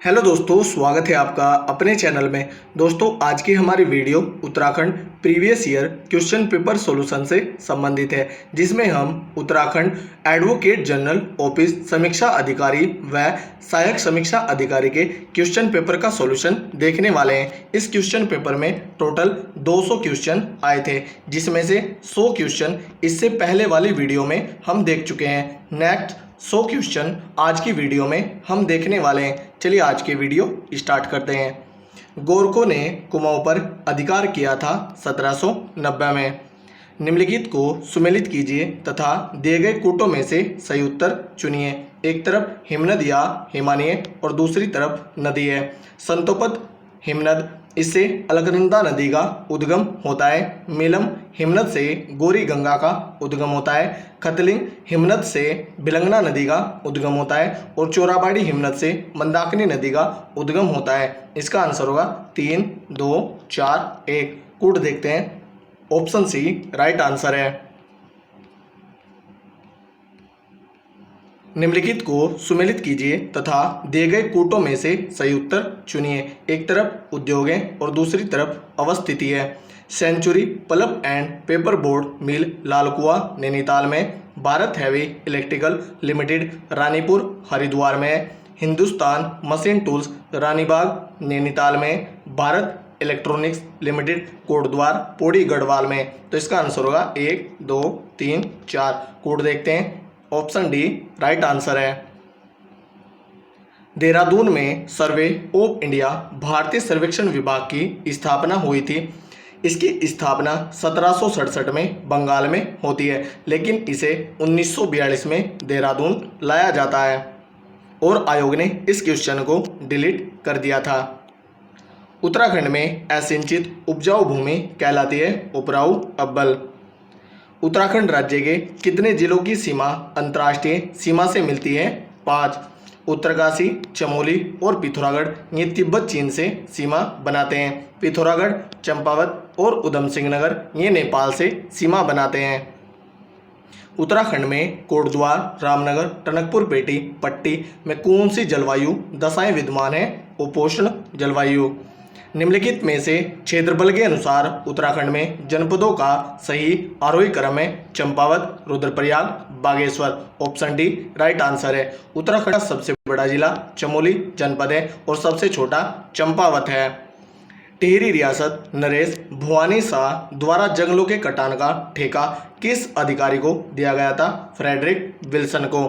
Hello दोस्तों, स्वागत है आपका अपने चैनल में। दोस्तों, आज की हमारी video Uttarakhand previous year question paper solution से संबंधित है, जिसमें हम उत्तराखंड एडवोकेट जनरल ऑफिस समीक्षा अधिकारी व सहायक समीक्षा अधिकारी के क्वेश्चन पेपर का सॉल्यूशन देखने वाले हैं। इस क्वेश्चन पेपर में टोटल 200 क्वेश्चन आए थे, जिसमें से 100 क्वेश्चन इससे पहले वाली वीडियो में हम देख चुके हैं। नेक्स्ट 100 क्वेश्चन आज की वीडियो में हम देखने वाले हैं। चलिए आज की वीडियो स्टार्ट करते हैं। गोरखों ने कुमाऊं पर अधिकार किया था 1790 में। निम्नलिखित को सुमेलित कीजिए तथा दिए गए कूटों में से सही उत्तर चुनिए। एक तरफ हिमनद या हिमानीय और दूसरी तरफ नदी है। संतोपत हिमनद, इससे अलकनंदा नदी का उद्गम होता है। मीलम हिमनद से गोरी गंगा का उद्गम होता है। खतलिंग हिमनद से बिलंगना नदी का उद्गम होता है और चोराबाड़ी हिमनद से मंदाकिनी नदी का उद्गम होता है। इसका आंसर होगा 3, 2, 4, 1। कूट देखते हैं। ऑप्शन सी राइट आंसर है। निम्नलिखित को सुमेलित कीजिए तथा दिए गए कूटों में से सही उत्तर चुनिए। एक तरफ उद्योग है और दूसरी तरफ अवस्थिति है। Century pulp and paper board mill Lalkuan Nainital में। Bharat heavy electricals limited Ranipur Haridwar में। हिंदुस्तान मशीन टूल्स रानीबाग नैनीताल में। भारत इलेक्ट्रॉनिक्स लिमिटेड कोटद्वार पौड़ी गढ़वाल में। तो इसका आंसर होगा 1, 2, 3, 4। कोड देखते हैं। ऑप्शन डी राइट आंसर है। देहरादून में सर्वे ऑफ इंडिया भारतीय सर्वेक्षण विभाग की स्थापना हुई थी। इसकी स्थापना 1767 में बंगाल में होती है, लेकिन इसे 1942 में देहरादून लाया जाता है और आयोग ने इस क्वेश्चन को डिलीट कर दिया था। उत्तराखंड में असिंचित उपजाऊ भूमि कहलाती है उपराऊ अब्बल। उत्तराखंड राज्य के कितने जिलों की सीमा अंतर्राष्ट्रीय सीमा से मिलती है? 5। उत्तरकाशी, चमोली और पिथौरागढ़ ये तिब्बत चीन से सीमा बनाते हैं। पिथौरागढ़, चंपावत और उधम सिंह नगर ये नेपाल से सीमा बनाते हैं। उत्तराखंड में कोटद्वार, रामनगर, टनकपुर पेटी पट्टी में कौन सी जलवायु दशाएं विद्यमान है? उपोष्ण जलवायु। निम्नलिखित में से क्षेत्रफल के अनुसार उत्तराखंड में जनपदों का सही आरोही क्रम है। Champawat, Rudraprayag, Bageshwar. Option D right answer है। उत्तराखंड का सबसे बड़ा जिला चमोली जनपद है और सबसे छोटा चंपावत है। टिहरी रियासत नरेश भुवानी शाह द्वारा जंगलों के कटान का ठेका किस अधिकारी को दिया गया था? फ्रेडरिक विल्सन को।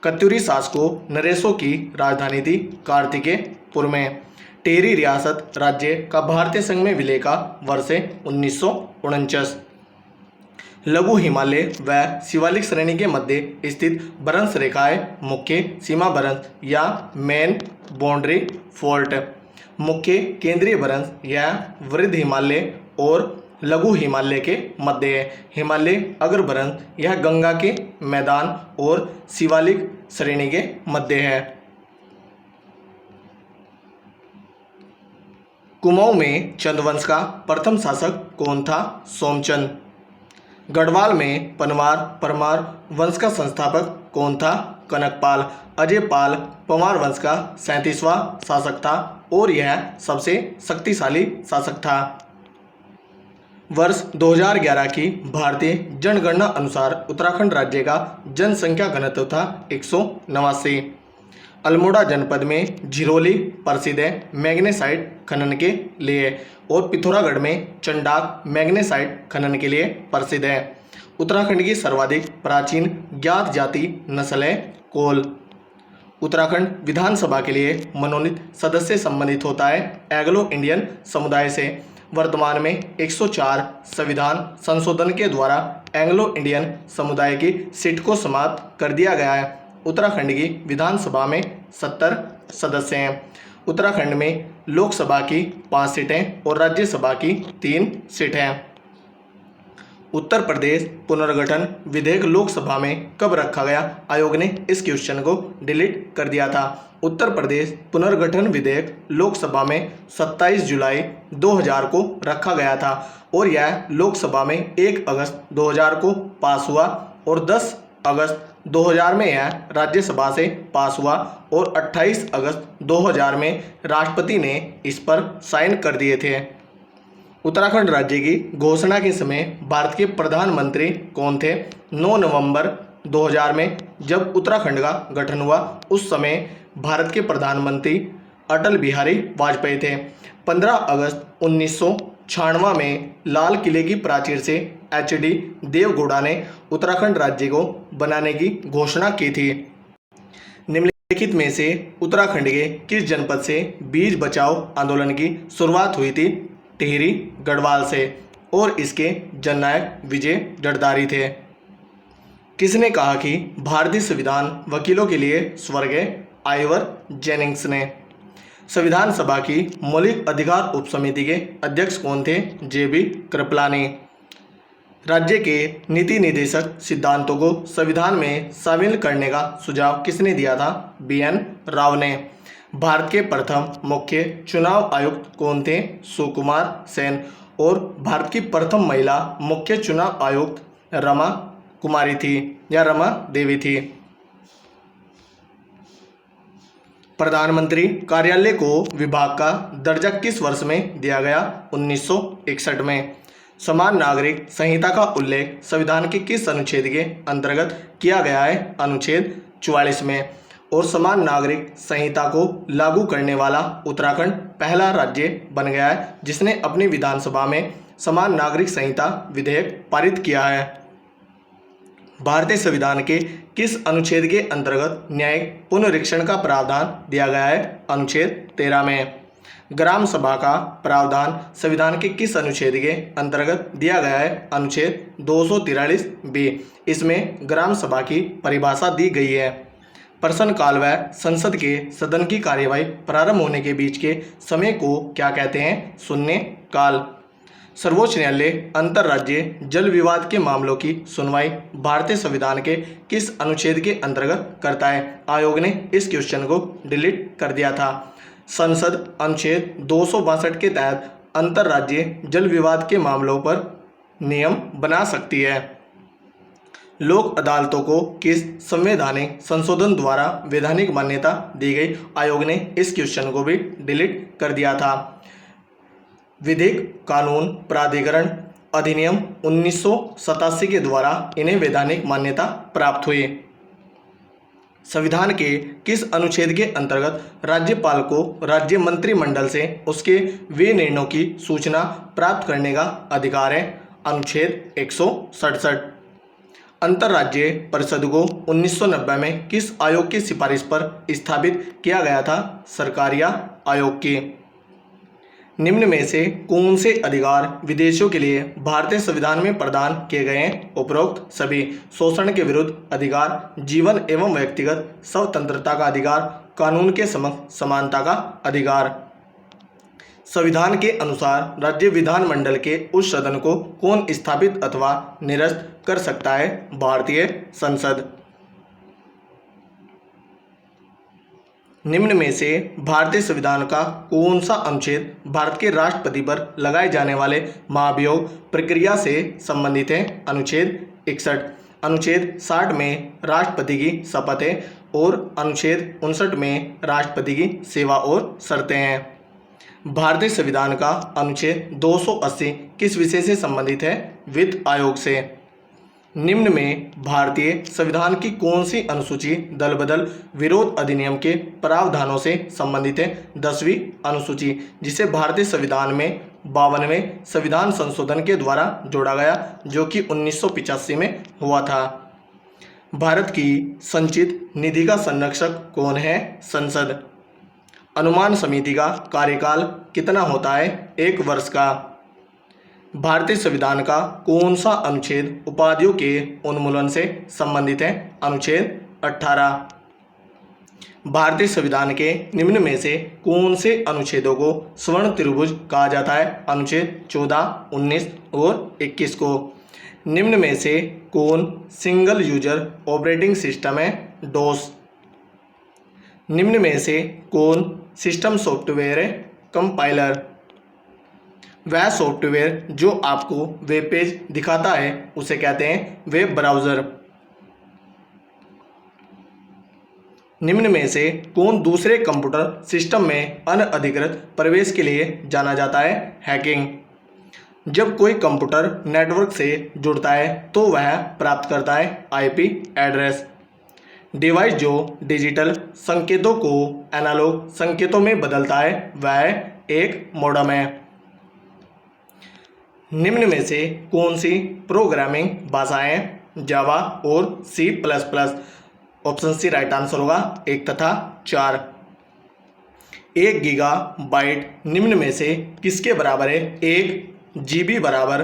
कत्यूरी सास को नरेशों की राजधानी थी कार्तिकेयपुर में। टिहरी रियासत राज्य का भारतीय संघ में विलय का वर्ष है 1949। लघु हिमालय व शिवालिक श्रेणी के मध्य स्थित भ्रंश रेखाएं मुख्य सीमा भ्रंश या मेन बाउंड्री फॉल्ट। मुख्य केंद्रीय भ्रंश या वृद्ध हिमालय और लघु हिमालय के मध्य है। हिमालय अग्र भ्रंश यह गंगा के मैदान और शिवालिक श्रेणी के मध्य है। कुमाऊं में चंदवंश का प्रथम शासक कौन था? सोमचंद। गढ़वाल में पनवार परमार वंश का संस्थापक कौन था? कनकपाल। अजयपाल पंवार वंश का 37वां शासक था और यह सबसे शक्तिशाली शासक था। वर्ष 2011 की भारतीय जनगणना अनुसार उत्तराखंड राज्य का जनसंख्या घनत्व था 189। अल्मोड़ा जनपद में झिरोली प्रसिद्ध है मैग्नेसाइट खनन के लिए और पिथौरागढ़ में चंडाक मैग्नेसाइट खनन के लिए प्रसिद्ध है। उत्तराखंड की सर्वाधिक प्राचीन ज्ञात जाति नस्ल है कोल। उत्तराखंड विधानसभा के लिए मनोनीत सदस्य संबंधित होता है एंग्लो इंडियन समुदाय से। वर्तमान में 104 संविधान संशोधन के द्वारा एंग्लो इंडियन समुदाय की सीट को समाप्त कर दिया गया है। उत्तराखंड की विधानसभा में 70 सदस्य हैं। उत्तराखंड में लोकसभा की 5 सीटें और राज्यसभा की 3 सीटें। उत्तर प्रदेश पुनर्गठन विधेयक लोकसभा में कब रखा गया? आयोग ने इस क्वेश्चन को डिलीट कर दिया था। उत्तर प्रदेश पुनर्गठन विधेयक लोकसभा में 27 जुलाई 2000 को रखा गया था और यह लोकसभा में 1 अगस्त 2000 को पास हुआ और 10 अगस्त 2000 में यह राज्यसभा से पास हुआ और 28 अगस्त 2000 में राष्ट्रपति ने इस पर साइन कर दिए थे। उत्तराखंड राज्य की घोषणा के समय भारत के प्रधानमंत्री कौन थे? 9 नवंबर 2000 में जब उत्तराखंड का गठन हुआ उस समय भारत के प्रधानमंत्री अटल बिहारी वाजपेयी थे। 15 अगस्त 1996 में लाल किले की प्राचीर से HD देवगौड़ा ने उत्तराखंड राज्य को बनाने की घोषणा की थी। निम्नलिखित में से उत्तराखंड के किस जनपद से बीज बचाओ आंदोलन की शुरुआत हुई थी? टिहरी गढ़वाल से, और इसके जननायक विजय जरदारी थे। किसने कहा कि भारतीय संविधान वकीलों के लिए स्वर्ग है? आइवर जेनिंग्स ने। संविधान सभा की मौलिक अधिकार उपसमिति के अध्यक्ष कौन थे? JB कृपलानी। राज्य के नीति निर्देशक सिद्धांतों को संविधान में शामिल करने का सुझाव किसने दिया था? BN राव ने। भारत के प्रथम मुख्य चुनाव आयुक्त कौन थे? सुकुमार सेन। और भारत की प्रथम महिला मुख्य चुनाव आयुक्त रमा कुमारी थी या रमा देवी थी। प्रधानमंत्री कार्यालय को विभाग का दर्जा किस वर्ष में दिया गया? 1961 में। समान नागरिक संहिता का उल्लेख संविधान के किस अनुच्छेद के अंतर्गत किया गया है? अनुच्छेद 44 में। और समान नागरिक संहिता को लागू करने वाला उत्तराखंड पहला राज्य बन गया है जिसने अपनी विधानसभा में समान नागरिक संहिता विधेयक पारित किया है। भारतीय संविधान के किस अनुच्छेद के अंतर्गत न्यायिक पुनरीक्षण का प्रावधान दिया गया है? अनुच्छेद 13 में। ग्राम सभा का प्रावधान संविधान के किस अनुच्छेद के अंतर्गत दिया गया है? अनुच्छेद 243B। इसमें ग्राम सभा की परिभाषा दी गई है। प्रश्नकाल व संसद के सदन की कार्यवाही प्रारंभ होने के बीच के समय को क्या कहते हैं? शून्य काल। सर्वोच्च न्यायालय अंतर्राज्यीय जल विवाद के मामलों की सुनवाई भारतीय संविधान के किस अनुच्छेद के अंतर्गत करता है? आयोग ने इस क्वेश्चन को डिलीट कर दिया था। संसद अनुच्छेद 262 के तहत अंतर्राज्यीय जल विवाद के मामलों पर नियम बना सकती है। लोक अदालतों को किस संवैधानिक संशोधन द्वारा वैधानिक मान्यता दी गई? आयोग ने इस क्वेश्चन को भी डिलीट कर दिया था। विधिक कानून प्राधिकरण अधिनियम 1987 के द्वारा इन्हें वैधानिक मान्यता प्राप्त हुई। संविधान के किस अनुच्छेद के अंतर्गत राज्यपाल को राज्य मंत्रिमंडल से उसके वे निर्णयों की सूचना प्राप्त करने का अधिकार है? अनुच्छेद 167। अंतर्राज्यीय परिषद को 1990 में किस आयोग की सिफारिश पर स्थापित किया गया था? सरकारिया आयोग की। निम्न में से कौन से अधिकार विदेशियों के लिए भारतीय संविधान में प्रदान किए गए हैं? उपरोक्त सभी। शोषण के विरुद्ध अधिकार, जीवन एवं व्यक्तिगत स्वतंत्रता का अधिकार, कानून के समक्ष समानता का अधिकार। संविधान के अनुसार राज्य विधानमंडल के उस सदन को कौन स्थापित अथवा निरस्त कर सकता है? भारतीय संसद। निम्न में से भारतीय संविधान का कौन सा अनुच्छेद भारत के राष्ट्रपति पर लगाए जाने वाले महाभियोग प्रक्रिया से संबंधित है? अनुच्छेद 61। अनुच्छेद 60 में राष्ट्रपति की शपथ है और अनुच्छेद 59 में राष्ट्रपति की सेवा और शर्तें हैं। भारतीय संविधान का अनुच्छेद 280 किस विषय से संबंधित है? वित्त आयोग से। निम्न में भारतीय संविधान की कौन सी अनुसूची दल बदल विरोध अधिनियम के प्रावधानों से संबंधित है? 10वीं अनुसूची, जिसे भारतीय संविधान में 52वें संविधान संशोधन के द्वारा जोड़ा गया जो कि 1985 में हुआ था। भारत की संचित निधि का संरक्षक कौन है? संसद। अनुमान समिति का कार्यकाल कितना होता है? 1 वर्ष का। भारतीय संविधान का कौन सा अनुच्छेद उपाधियों के उन्मूलन से संबंधित है? अनुच्छेद 18। भारतीय संविधान के निम्न में से कौन से अनुच्छेदों को स्वर्ण त्रिभुज कहा जाता है? अनुच्छेद 14, 19 और 21 को। निम्न में से कौन सिंगल यूजर ऑपरेटिंग सिस्टम है? डोस। निम्न में से कौन सिस्टम सॉफ्टवेयर है? कंपाइलर। वह सॉफ्टवेयर जो आपको वेब पेज दिखाता है उसे कहते हैं वेब ब्राउज़र। निम्न में से कौन दूसरे कंप्यूटर सिस्टम में अनअधिकृत प्रवेश के लिए जाना जाता है? हैकिंग। जब कोई कंप्यूटर नेटवर्क से जुड़ता है तो वह प्राप्त करता है आईपी एड्रेस। डिवाइस जो डिजिटल संकेतों को एनालॉग संकेतों में बदलता है वह एक मॉडेम है। निम्न में से कौन सी प्रोग्रामिंग भाषाएं जावा और C plus plus? Option C right answer होगा 1 तथा 4। 1 गीगाबाइट निम्न में से किसके बराबर है? 1 जीबी बराबर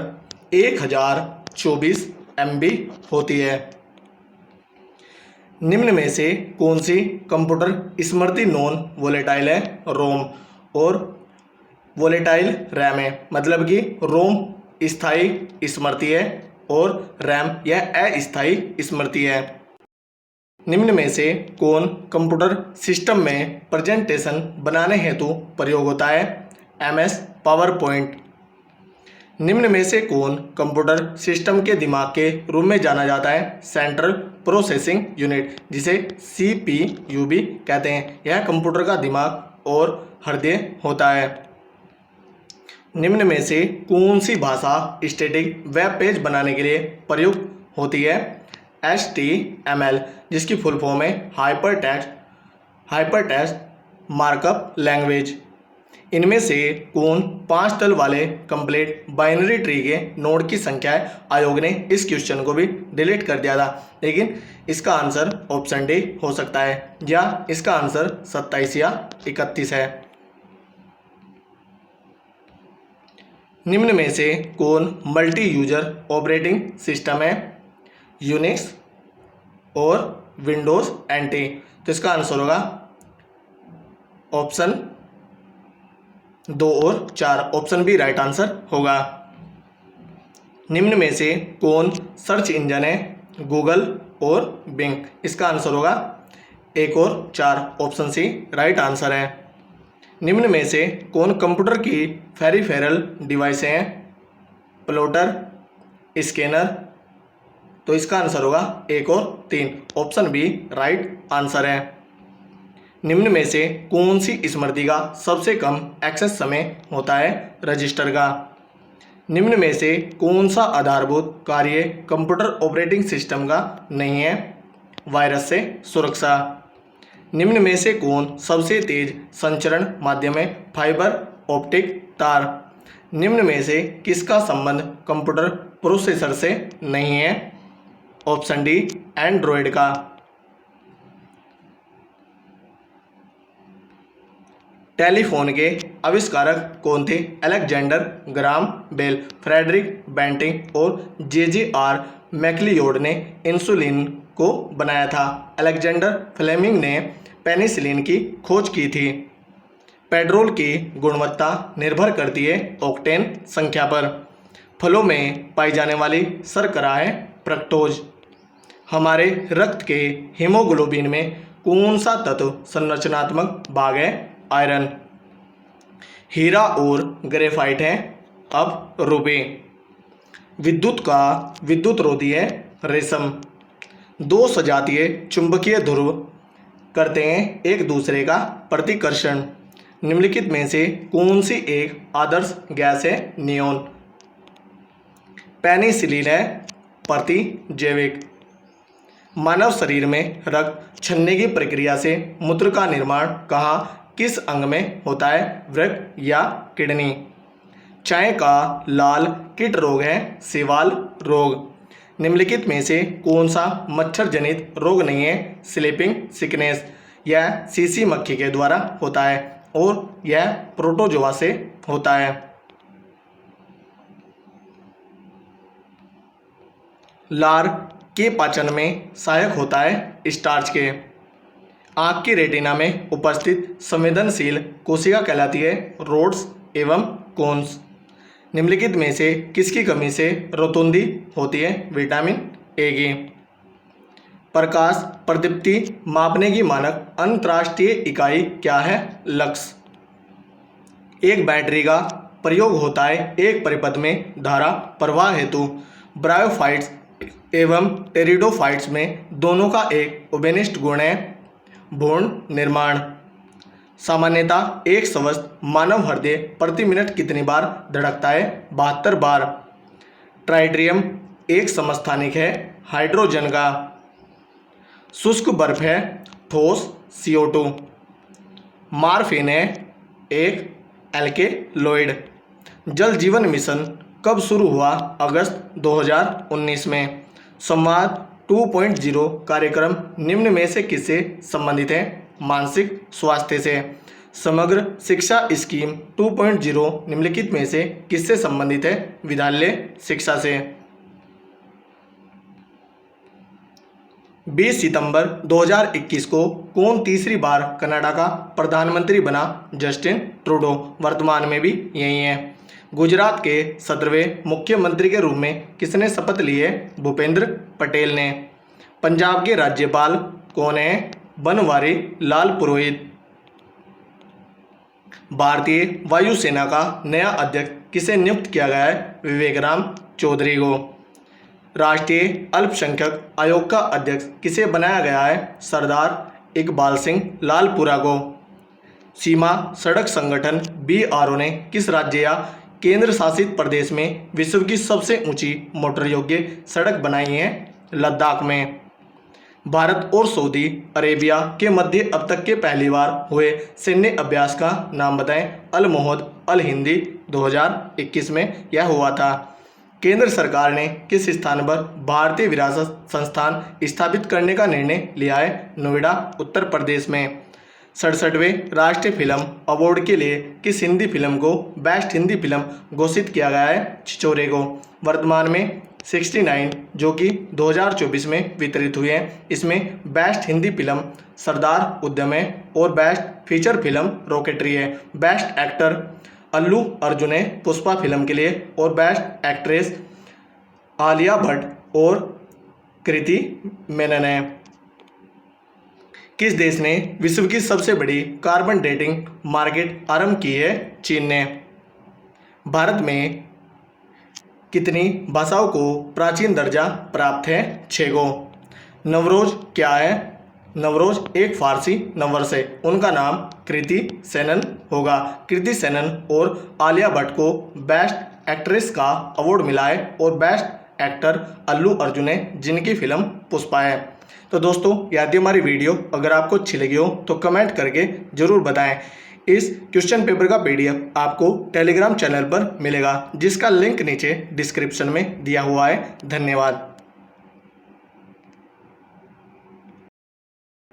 1024 MB होती है। निम्न में से कौन सी कंप्यूटर स्मृति नॉन वोलेटाइल है? रोम। और वोलेटाइल रैम है, मतलब कि रोम स्थायी स्मृति है और रैम यह अस्थायी स्मृति है। निम्न में से कौन कंप्यूटर सिस्टम में प्रेजेंटेशन बनाने हेतु प्रयोग होता है? MS power point. निम्न में से कौन कंप्यूटर सिस्टम के दिमाग के रूप में जाना जाता है? सेंट्रल प्रोसेसिंग यूनिट, जिसे CPU भी कहते हैं। यह कंप्यूटर का दिमाग और हृदय होता है। निम्न में से कौन सी भाषा स्टैटिक वेब पेज बनाने के लिए प्रयुक्त होती है? HTML, जिसकी फुल फॉर्म है हाइपरटेक्स्ट मार्कअप लैंग्वेज। इनमें से कौन 5 तल वाले कंप्लीट बाइनरी ट्री के नोड की संख्या है? आयोग ने इस क्वेश्चन को भी डिलीट कर दिया था, लेकिन इसका आंसर ऑप्शन डी हो सकता है, या इसका आंसर 27 या 31 है। निम्न में से कौन मल्टी यूजर ऑपरेटिंग सिस्टम है? यूनिक्स और विंडोज NT। तो इसका आंसर होगा ऑप्शन 2 और 4। ऑप्शन बी राइट आंसर होगा। निम्न में से कौन सर्च इंजन है? गूगल और बिंग। इसका आंसर होगा 1 और 4। ऑप्शन सी राइट आंसर है। निम्न में से कौन कंप्यूटर की पेरिफेरल डिवाइस हैं? Plotter, scanner. तो इसका आंसर होगा 1 और 3। ऑप्शन बी राइट आंसर है। निम्न में से कौन सी स्मृति का सबसे कम एक्सेस समय होता है? रजिस्टर का। निम्न में से कौन सा आधारभूत कार्य कंप्यूटर ऑपरेटिंग सिस्टम का नहीं है? वायरस से सुरक्षा। निम्न में से कौन सबसे तेज संचरण माध्यम है? फाइबर ऑप्टिक तार। निम्न में से किसका संबंध कंप्यूटर प्रोसेसर से नहीं है? ऑप्शन डी एंड्रॉयड का। टेलीफोन के आविष्कारक कौन थे? Alexander Graham Bell, Frederick Banting और JJR मैक्लियोड ने इंसुलिन को बनाया था। अलेक्जेंडर फ्लेमिंग ने पेनिसिलिन की खोज की थी। पेट्रोल की गुणवत्ता निर्भर करती है ऑक्टेन संख्या पर। फलों में पाई जाने वाली शर्करा है फ्रक्टोज। हमारे रक्त के हीमोग्लोबिन में कौन सा तत्व संरचनात्मक भाग है? आयरन। हीरा और ग्रेफाइट है अब रुपये। विद्युत का विद्युत रोधी है रेशम। 2 सजातीय चुंबकीय ध्रुव करते हैं एक दूसरे का प्रतिकर्षण। निम्नलिखित में से कौन सी एक आदर्श गैस है? नियोन। पेनिसिलिन है प्रतिजैविक। मानव शरीर में रक्त छनने की प्रक्रिया से मूत्र का निर्माण कहाँ किस अंग में होता है? वृक्क या किडनी। चाय का लाल कीट रोग है शैवाल रोग। निम्नलिखित में से कौन सा मच्छर जनित रोग नहीं है? Sleeping sickness. यह सीसी मक्खी के द्वारा होता है और यह प्रोटोजोआ से होता है। लार के पाचन में सहायक होता है स्टार्च के। आँख की रेटिना में उपस्थित संवेदनशील कोशिका कहलाती है रोड्स एवं कोन्स। निम्नलिखित में से किसकी कमी से रोतुंदी होती है? विटामिन ए की। प्रकाश प्रदीप्ति मापने की मानक अंतर्राष्ट्रीय इकाई क्या है? लक्स। एक बैटरी का प्रयोग होता है एक परिपथ में धारा प्रवाह हेतु। ब्रायोफाइट्स एवं टेरिडोफाइट्स में दोनों का एक उभयनिष्ठ गुण है भ्रूण निर्माण। सामान्यतः एक स्वस्थ मानव हृदय प्रति मिनट कितनी बार धड़कता है? 72 बार। ट्राइटिरियम एक समस्थानिक है हाइड्रोजन का। शुष्क बर्फ है ठोस CO2। मार्फिन है एक एल्केलॉइड। जल जीवन मिशन कब शुरू हुआ? अगस्त 2019 में। संवाद 2.0 कार्यक्रम निम्न में से किससे संबंधित है? मानसिक स्वास्थ्य से। समग्र शिक्षा स्कीम 2.0 निम्नलिखित में से किससे संबंधित है? विद्यालय शिक्षा से। 20 सितंबर 2021 को कौन तीसरी बार कनाडा का प्रधानमंत्री बना? Justin Trudeau. वर्तमान में भी यही है। गुजरात के 17वें मुख्यमंत्री के रूप में किसने शपथ ली है? भूपेंद्र पटेल ने। पंजाब के राज्यपाल कौन है? बनवारी लाल पुरोहित। भारतीय वायुसेना का नया अध्यक्ष किसे नियुक्त किया गया है? विवेकराम चौधरी को। राष्ट्रीय अल्पसंख्यक आयोग का अध्यक्ष किसे बनाया गया है? सरदार इकबाल सिंह लालपुरा को। सीमा सड़क संगठन BRO ने किस राज्य या केंद्र शासित प्रदेश में विश्व की सबसे ऊंची मोटर योग्य सड़क बनाई है? लद्दाख में। भारत और सऊदी अरेबिया के मध्य अब तक के पहली बार हुए सैन्य अभ्यास का नाम बताएं। अल मोहद अल हिंदी 2021 में यह हुआ था। केंद्र सरकार ने किस स्थान पर भारतीय विरासत संस्थान स्थापित करने का निर्णय लिया है? नोएडा उत्तर प्रदेश में। 67वें राष्ट्रीय फिल्म अवार्ड के लिए किस हिंदी फिल्म को बेस्ट हिंदी फिल्म घोषित किया गया है? छिछोरे को। वर्तमान में 69 जो कि 2024 में वितरित हुए हैं। इसमें बेस्ट हिंदी फिल्म सरदार उद्यम है और बेस्ट फीचर फिल्म रॉकेटरी है। बेस्ट एक्टर अल्लू अर्जुन है पुष्पा फिल्म के लिए और बेस्ट एक्ट्रेस आलिया भट्ट और कृति मेनन है। किस देश ने विश्व की सबसे बड़ी कार्बन डेटिंग मार्केट आरंभ की है? चीन ने। भारत में कितनी भाषाओं को प्राचीन दर्जा प्राप्त है? 6 को। नवरोज क्या है? नवरोज एक फारसी नववर्ष है। उनका नाम कृति सेनन होगा। कृति सेनन और आलिया भट्ट को बेस्ट एक्ट्रेस का अवार्ड मिला है और बेस्ट एक्टर अल्लू अर्जुन है जिनकी फिल्म पुष्पा है। तो दोस्तों यदि हमारी वीडियो अगर आपको अच्छी लगी हो तो कमेंट करके ज़रूर बताएं। इस क्वेश्चन पेपर का PDF आपको टेलीग्राम चैनल पर मिलेगा जिसका लिंक नीचे डिस्क्रिप्शन में दिया हुआ है। धन्यवाद।